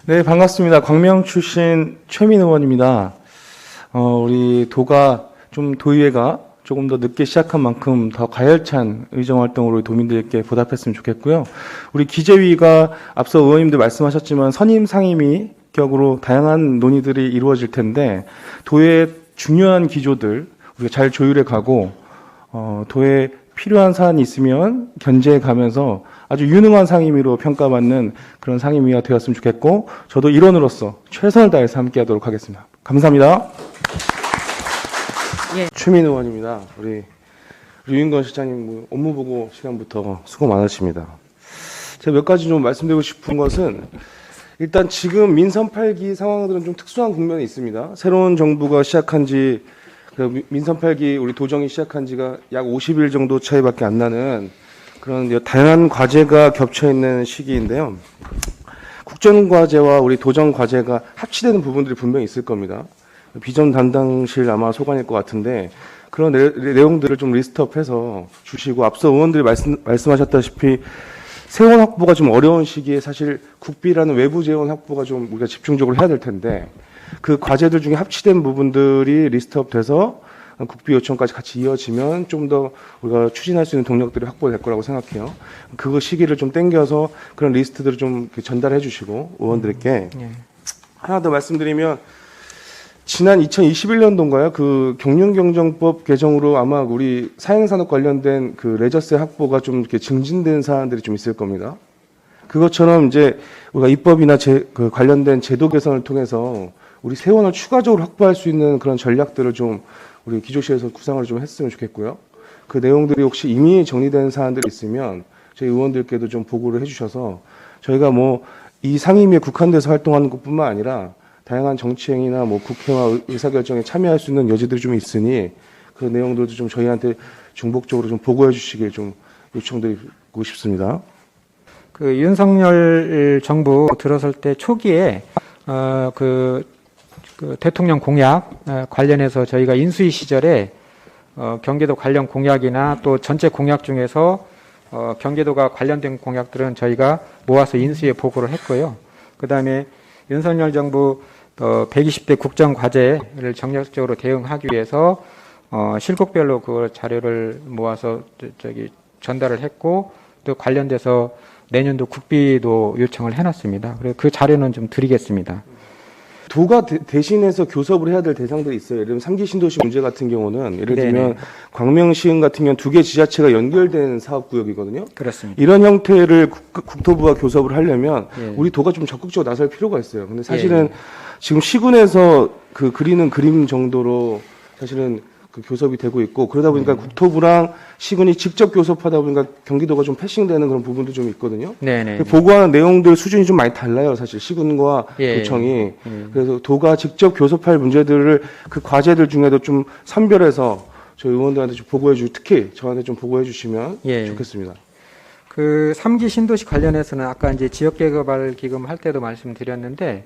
네, 반갑습니다. 광명 출신 최민 의원입니다. 우리 도의회가 조금 더 늦게 시작한 만큼 더 가열찬 의정활동으로 도민들께 보답했으면 좋겠고요. 우리 기재위가 앞서 의원님들 말씀하셨지만 선임 상임위 격으로 다양한 논의들이 이루어질 텐데 도의 중요한 기조들 우리가 잘 조율해 가고 도에 필요한 사안이 있으면 견제해 가면서 아주 유능한 상임위로 평가받는 그런 상임위가 되었으면 좋겠고 저도 일원으로서 최선을 다해서 함께하도록 하겠습니다. 감사합니다. 예. 최민 의원입니다. 우리 유인권 실장님 업무 보고 시간부터 수고 많으십니다. 제가 몇 가지 좀 말씀드리고 싶은 것은 일단 지금 민선 8기 상황들은 좀 특수한 국면이 있습니다. 새로운 정부가 시작한 지 민선 8기 우리 도정이 시작한 지가 약 50일 정도 차이밖에 안 나는 그런 다양한 과제가 겹쳐 있는 시기인데요. 국정과제와 우리 도정과제가 합치되는 부분들이 분명히 있을 겁니다. 비전 담당실 아마 소관일 것 같은데 그런 내용들을 좀 리스트업해서 주시고 앞서 의원들이 말씀하셨다시피 세원 확보가 좀 어려운 시기에 사실 국비라는 외부 재원 확보가 좀 우리가 집중적으로 해야 될 텐데 그 과제들 중에 합치된 부분들이 리스트업돼서 국비 요청까지 같이 이어지면 좀 더 우리가 추진할 수 있는 동력들이 확보될 거라고 생각해요. 그 시기를 좀 땡겨서 그런 리스트들을 좀 전달해 주시고 의원들께 하나 더 말씀드리면 지난 2021년도인가요? 그 경륜경정법 개정으로 아마 우리 사행산업 관련된 그 레저세 확보가 좀 이렇게 증진된 사안들이 좀 있을 겁니다. 그것처럼 이제 우리가 입법이나 그 관련된 제도 개선을 통해서 우리 세원을 추가적으로 확보할 수 있는 그런 전략들을 좀 우리 기조실에서 구상을 좀 했으면 좋겠고요. 그 내용들이 혹시 이미 정리된 사안들이 있으면 저희 의원들께도 좀 보고를 해주셔서 저희가 뭐 이 상임위에 국한돼서 활동하는 것뿐만 아니라 다양한 정치행위나 뭐 국회와 의사결정에 참여할 수 있는 여지들이 좀 있으니 그 내용들도 좀 저희한테 중복적으로 좀 보고해 주시길 좀 요청드리고 싶습니다. 그 윤석열 정부 들어설 때 초기에 그 대통령 공약 관련해서 저희가 인수위 시절에 경기도 관련 공약이나 또 전체 공약 중에서 경기도가 관련된 공약들은 저희가 모아서 인수위에 보고를 했고요. 그다음에 윤석열 정부 120대 국정과제를 정략적으로 대응하기 위해서 실국별로 그 자료를 모아서 전달을 했고 또 관련돼서 내년도 국비도 요청을 해놨습니다. 그래서 그 자료는 좀 드리겠습니다. 도가 대신해서 교섭을 해야 될 대상들이 있어요. 예를 들면 3기 신도시 문제 같은 경우는 예를 들면 광명시흥 같은 경우는 2개 지자체가 연결된 사업구역이거든요. 그렇습니다. 이런 형태를 국토부와 교섭을 하려면 우리 도가 좀 적극적으로 나설 필요가 있어요. 근데 사실은 지금 시군에서 그 그리는 그림 정도로 사실은 그 교섭이 되고 있고 그러다 보니까 국토부랑 시군이 직접 교섭하다 보니까 경기도가 좀 패싱되는 그런 부분도 좀 있거든요. 보고하는 내용들 수준이 좀 많이 달라요. 사실 시군과 도청이. 그래서 도가 직접 교섭할 문제들을 그 과제들 중에도 좀 선별해서 저희 의원들한테 좀 보고해 주고 특히 저한테 좀 보고해 주시면 좋겠습니다. 그 3기 신도시 관련해서는 아까 이제 지역개발 기금 할 때도 말씀드렸는데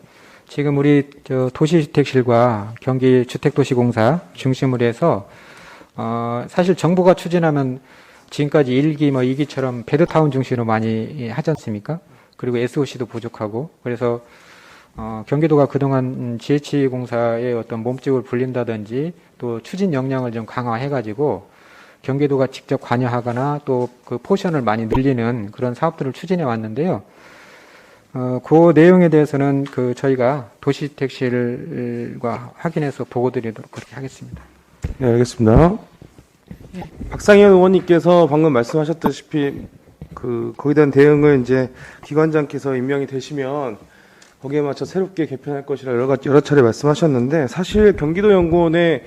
지금 우리 도시주택실과 경기주택도시공사 중심으로 해서 사실 정부가 추진하면 지금까지 1기 뭐 2기처럼 베드타운 중심으로 많이 하지 않습니까? 그리고 SOC도 부족하고 그래서 경기도가 그동안 GH공사의 어떤 몸집을 불린다든지 또 추진 역량을 좀 강화해가지고 경기도가 직접 관여하거나 또 그 포션을 많이 늘리는 그런 사업들을 추진해 왔는데요. 그 내용에 대해서는 그 저희가 도시택실과 확인해서 보고 드리도록 그렇게 하겠습니다. 네, 알겠습니다. 박상현 의원님께서 방금 말씀하셨다시피 거기에 대한 대응을 이제 기관장께서 임명이 되시면 거기에 맞춰 새롭게 개편할 것이라 여러 차례 말씀하셨는데 사실 경기도연구원의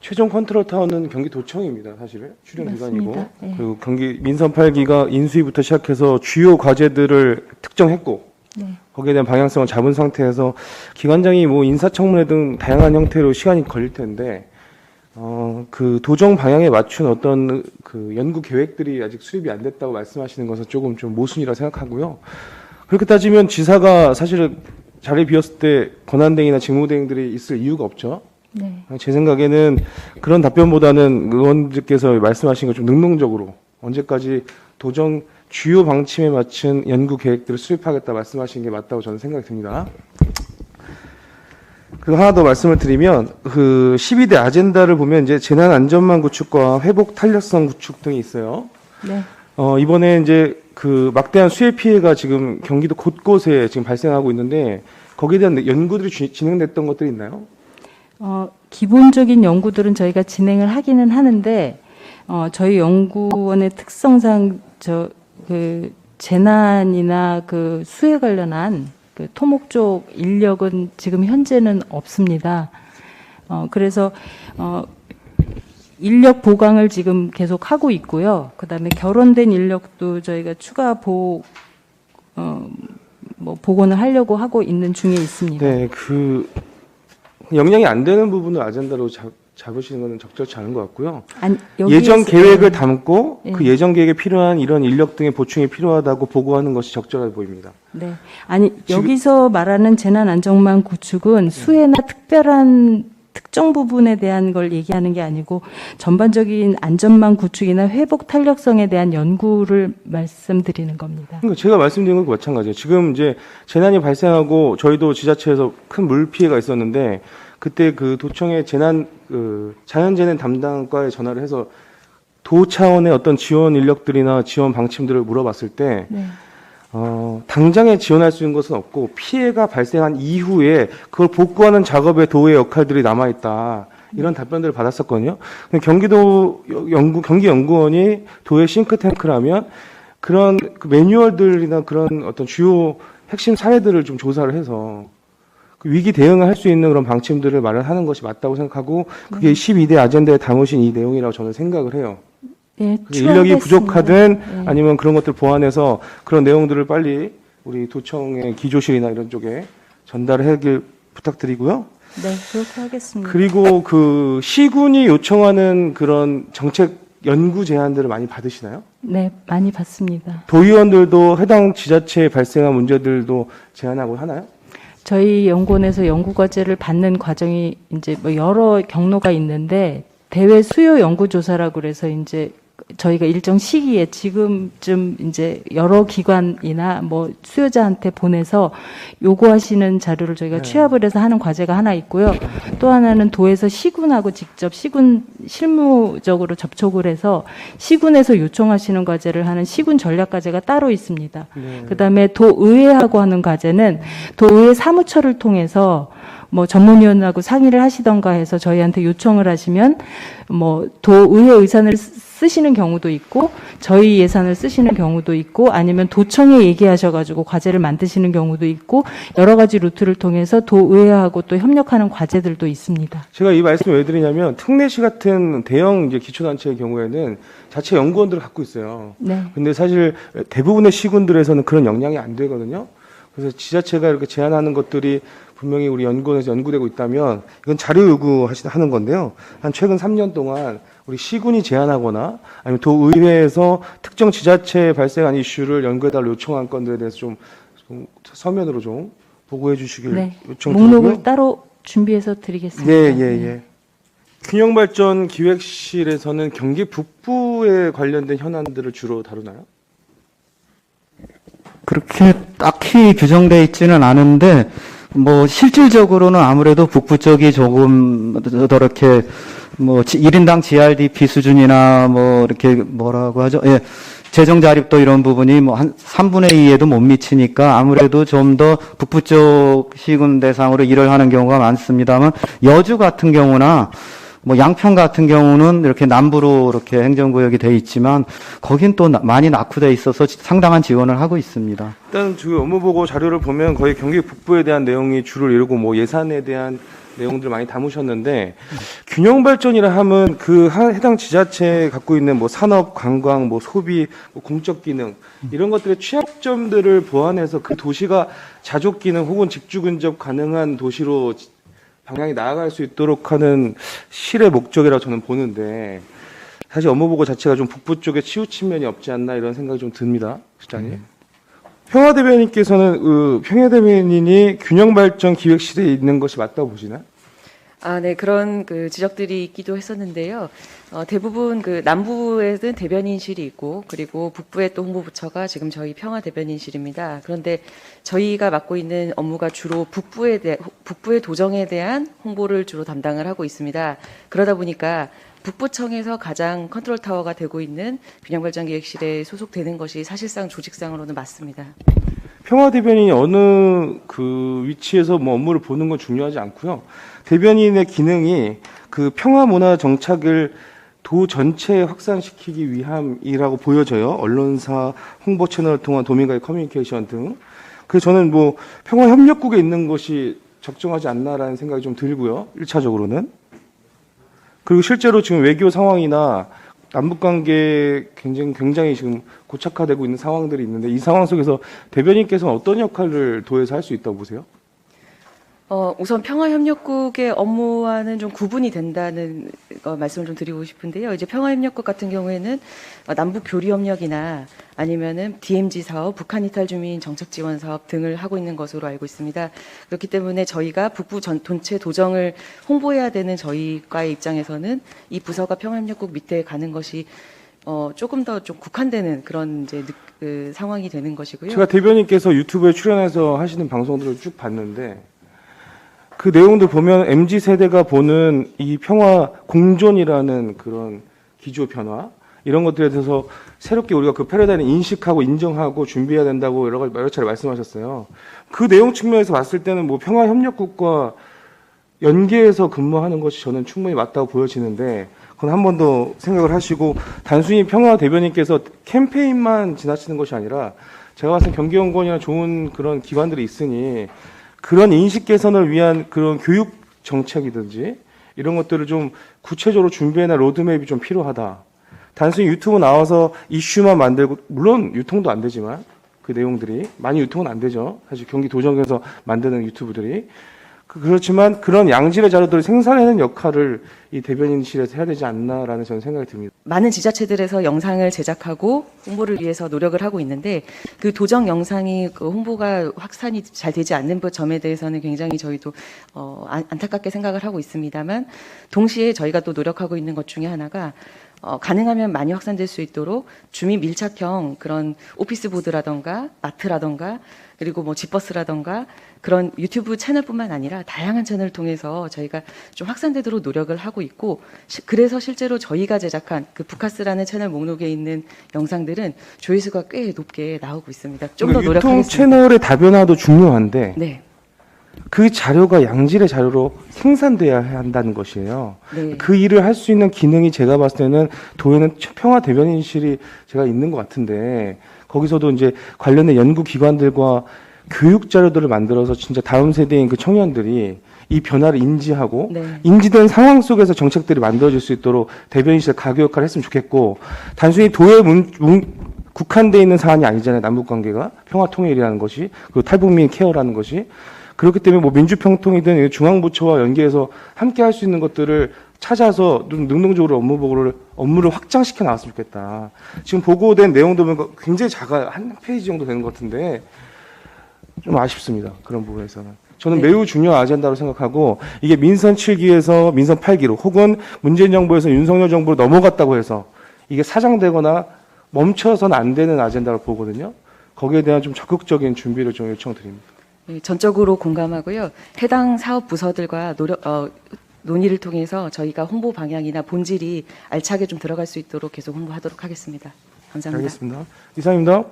최종 컨트롤 타워는 경기도청입니다. 사실은 출연 기관이고 그리고 민선 8기가 인수위부터 시작해서 주요 과제들을 특정했고 거기에 대한 방향성을 잡은 상태에서 기관장이 뭐 인사청문회 등 다양한 형태로 시간이 걸릴 텐데 그 도정 방향에 맞춘 어떤 그 연구 계획들이 아직 수립이 안 됐다고 말씀하시는 것은 조금 좀 모순이라 생각하고요. 그렇게 따지면 지사가 사실은 자리 비었을 때 권한대행이나 직무대행들이 있을 이유가 없죠. 제 생각에는 그런 답변보다는 의원들께서 말씀하신 것 좀 능동적으로 언제까지 도정 주요 방침에 맞춘 연구 계획들을 수립하겠다 말씀하신 게 맞다고 저는 생각이 듭니다. 그리고 하나 더 말씀을 드리면 그 12대 아젠다를 보면 이제 재난 안전망 구축과 회복 탄력성 구축 등이 있어요. 네. 이번에 이제 그 막대한 수해 피해가 지금 경기도 곳곳에 지금 발생하고 있는데 거기에 대한 연구들이 진행됐던 것들이 있나요? 기본적인 연구들은 저희가 진행을 하기는 하는데, 저희 연구원의 특성상 그 재난이나 그 수해 관련한 그 토목 쪽 인력은 지금 현재는 없습니다. 그래서 인력 보강을 지금 계속 하고 있고요. 그다음에 결혼된 인력도 저희가 추가 복원을 하려고 하고 있는 중에 있습니다. 네, 그 영향이 안 되는 부분을 아젠다로 잡으시는 것은 적절치 않은 것 같고요. 예전 계획을 담고 그 예전 계획에 필요한 이런 인력 등의 보충이 필요하다고 보고하는 것이 적절해 보입니다. 네, 아니 여기서 말하는 재난 안전망 구축은 수해나 특정 부분에 대한 걸 얘기하는 게 아니고 전반적인 안전망 구축이나 회복 탄력성에 대한 연구를 말씀드리는 겁니다. 그러니까 제가 말씀드린 것과 마찬가지예요. 지금 이제 재난이 발생하고 저희도 지자체에서 큰 물 피해가 있었는데 그때 그 도청의 자연재난 담당과에 전화를 해서 도 차원의 어떤 지원 인력들이나 지원 방침들을 물어봤을 때 네. 당장에 지원할 수 있는 것은 없고 피해가 발생한 이후에 그걸 복구하는 작업에 도의 역할들이 남아있다. 이런 답변들을 받았었거든요. 근데 경기연구원이 도의 싱크탱크라면 그런 그 매뉴얼들이나 그런 어떤 주요 핵심 사례들을 좀 조사를 해서 그 위기 대응을 할 수 있는 그런 방침들을 마련하는 것이 맞다고 생각하고 그게 12대 아젠다에 담으신 이 내용이라고 저는 생각을 해요. 네, 인력이 부족하든 네. 아니면 그런 것들 보완해서 그런 내용들을 빨리 우리 도청의 기조실이나 이런 쪽에 전달을 하길 부탁드리고요. 네, 그렇게 하겠습니다. 그리고 그 시군이 요청하는 그런 정책 연구 제안들을 많이 받으시나요? 네, 많이 받습니다. 도의원들도 해당 지자체에 발생한 문제들도 제안하고 하나요? 저희 연구원에서 연구 과제를 받는 과정이 이제 뭐 여러 경로가 있는데 대외 수요 연구 조사라고 그래서 이제 저희가 일정 시기에 지금쯤 이제 여러 기관이나 뭐 수요자한테 보내서 요구하시는 자료를 저희가 취합을 해서 하는 과제가 하나 있고요. 또 하나는 도에서 시군하고 직접 시군 실무적으로 접촉을 해서 시군에서 요청하시는 과제를 하는 시군 전략 과제가 따로 있습니다. 그다음에 도의회하고 하는 과제는 도의회 사무처를 통해서 뭐 전문위원하고 상의를 하시던가 해서 저희한테 요청을 하시면 뭐 도의회 예산을 쓰시는 경우도 있고 저희 예산을 쓰시는 경우도 있고 아니면 도청에 얘기하셔가지고 과제를 만드시는 경우도 있고 여러 가지 루트를 통해서 도의회하고 또 협력하는 과제들도 있습니다. 제가 이 말씀을 왜 드리냐면 특례시 같은 대형 이제 기초단체의 경우에는 자체 연구원들을 갖고 있어요. 네. 근데 사실 대부분의 시군들에서는 그런 역량이 안 되거든요. 그래서 지자체가 이렇게 제안하는 것들이 분명히 우리 연구원에서 연구되고 있다면 이건 자료 요구하는 건데요. 한 최근 3년 동안 우리 시군이 제안하거나 아니면 도의회에서 특정 지자체에 발생한 이슈를 연구해달라 요청한 건들에 대해서 좀 서면으로 좀 보고해 주시길 네. 요청드리고요. 목록을 따로 준비해서 드리겠습니다. 예. 균형발전 기획실에서는 경기 북부에 관련된 현안들을 주로 다루나요? 그렇게 딱히 규정돼 있지는 않은데 뭐 실질적으로는 아무래도 북부 쪽이 조금 더 이렇게 뭐 1인당 GRDP 수준이나 뭐 이렇게 뭐라고 하죠? 예. 재정 자립도 이런 부분이 뭐 한 3분의 2에도 못 미치니까 아무래도 좀 더 북부 쪽 시군 대상으로 일을 하는 경우가 많습니다만 여주 같은 경우나 뭐 양평 같은 경우는 이렇게 남부로 이렇게 행정구역이 돼 있지만 거긴 또 많이 낙후돼 있어서 상당한 지원을 하고 있습니다. 일단 그 업무보고 자료를 보면 거의 경기 북부에 대한 내용이 주를 이루고 뭐 예산에 대한 내용들을 많이 담으셨는데 균형발전이라 하면 그 해당 지자체에 갖고 있는 뭐 산업, 관광, 뭐 소비, 뭐 공적 기능 이런 것들의 취약점들을 보완해서 그 도시가 자족 기능 혹은 직주 근접 가능한 도시로 방향이 나아갈 수 있도록 하는 실의 목적이라고 저는 보는데 사실 업무보고 자체가 좀 북부 쪽에 치우친 면이 없지 않나 이런 생각이 좀 듭니다. 실장님. 평화대변인께서는 평화대변인이 균형발전 기획실에 있는 것이 맞다고 보시나요? 네, 그런 그 지적들이 있기도 했었는데요. 대부분 그 남부에는 대변인실이 있고, 그리고 북부에 또 홍보부처가 지금 저희 평화 대변인실입니다. 그런데 저희가 맡고 있는 업무가 주로 북부의 도정에 대한 홍보를 주로 담당을 하고 있습니다. 그러다 보니까 북부청에서 가장 컨트롤 타워가 되고 있는 균형발전기획실에 소속되는 것이 사실상 조직상으로는 맞습니다. 평화 대변인이 어느 그 위치에서 뭐 업무를 보는 건 중요하지 않고요. 대변인의 기능이 그 평화 문화 정착을 도 전체에 확산시키기 위함이라고 보여져요. 언론사, 홍보 채널을 통한 도민과의 커뮤니케이션 등. 그래서 저는 뭐 평화 협력국에 있는 것이 적정하지 않나라는 생각이 좀 들고요. 1차적으로는. 그리고 실제로 지금 외교 상황이나 남북관계 굉장히 지금 고착화되고 있는 상황들이 있는데 이 상황 속에서 대변인께서는 어떤 역할을 도에서 할 수 있다고 보세요? 우선 평화협력국의 업무와는 좀 구분이 된다는 말씀을 좀 드리고 싶은데요. 이제 평화협력국 같은 경우에는 남북 교류협력이나 아니면은 DMZ 사업, 북한 이탈 주민 정책 지원 사업 등을 하고 있는 것으로 알고 있습니다. 그렇기 때문에 저희가 북부 전체 도정을 홍보해야 되는 저희과의 입장에서는 이 부서가 평화협력국 밑에 가는 것이 조금 더 좀 국한되는 그런 이제 그 상황이 되는 것이고요. 제가 대변인께서 유튜브에 출연해서 하시는 방송들을 쭉 봤는데 그 내용들 보면 MZ 세대가 보는 이 평화 공존이라는 그런 기조 변화 이런 것들에 대해서 새롭게 우리가 그 패러다임을 인식하고 인정하고 준비해야 된다고 여러 차례 말씀하셨어요. 그 내용 측면에서 봤을 때는 뭐 평화 협력국과 연계해서 근무하는 것이 저는 충분히 맞다고 보여지는데 그건 한 번 더 생각을 하시고 단순히 평화 대변인께서 캠페인만 지나치는 것이 아니라 제가 봤을 때 경기연구원이나 좋은 그런 기관들이 있으니 그런 인식 개선을 위한 그런 교육 정책이든지 이런 것들을 좀 구체적으로 준비해낼 로드맵이 좀 필요하다. 단순히 유튜브 나와서 이슈만 만들고 물론 유통도 안 되지만 그 내용들이 많이 유통은 안 되죠. 사실 경기도정에서 만드는 유튜브들이 그렇지만 그런 양질의 자료들을 생산해내는 역할을 이 대변인실에서 해야 되지 않나라는 저는 생각이 듭니다. 많은 지자체들에서 영상을 제작하고 홍보를 위해서 노력을 하고 있는데 그 도정 영상이 그 홍보가 확산이 잘 되지 않는 점에 대해서는 굉장히 저희도 안타깝게 생각을 하고 있습니다만 동시에 저희가 또 노력하고 있는 것 중에 하나가 가능하면 많이 확산될 수 있도록 주민 밀착형 그런 오피스 보드라던가 마트라던가 그리고 뭐 집버스라던가 그런 유튜브 채널뿐만 아니라 다양한 채널을 통해서 저희가 좀 확산되도록 노력을 하고 있고 그래서 실제로 저희가 제작한 그 부카스라는 채널 목록에 있는 영상들은 조회수가 꽤 높게 나오고 있습니다. 좀 더 유통 노력하겠습니다. 채널의 다변화도 중요한데 네. 그 자료가 양질의 자료로 생산돼야 한다는 것이에요. 네. 그 일을 할 수 있는 기능이 제가 봤을 때는 도에는 평화 대변인실이 제가 있는 것 같은데 거기서도 이제 관련된 연구 기관들과 교육 자료들을 만들어서 진짜 다음 세대인 그 청년들이 이 변화를 인지하고 네. 인지된 상황 속에서 정책들이 만들어질 수 있도록 대변인실 가교 역할을 했으면 좋겠고 단순히 도에 국한돼 있는 사안이 아니잖아요. 남북관계가 평화통일이라는 것이 그리고 탈북민 케어라는 것이 그렇기 때문에 뭐 민주평통이든 중앙부처와 연계해서 함께 할 수 있는 것들을 찾아서 좀 능동적으로 업무를 확장시켜 나왔으면 좋겠다. 지금 보고된 내용도 보면 굉장히 작아요. 한 페이지 정도 되는 것 같은데 좀 아쉽습니다. 그런 부분에서는. 저는 네. 매우 중요한 아젠다로 생각하고 이게 민선 7기에서 민선 8기로 혹은 문재인 정부에서 윤석열 정부로 넘어갔다고 해서 이게 사장되거나 멈춰서는 안 되는 아젠다로 보거든요. 거기에 대한 좀 적극적인 준비를 좀 요청드립니다. 네, 전적으로 공감하고요. 해당 사업 부서들과 논의를 통해서 저희가 홍보 방향이나 본질이 알차게 좀 들어갈 수 있도록 계속 홍보하도록 하겠습니다. 감사합니다. 알겠습니다. 이상입니다.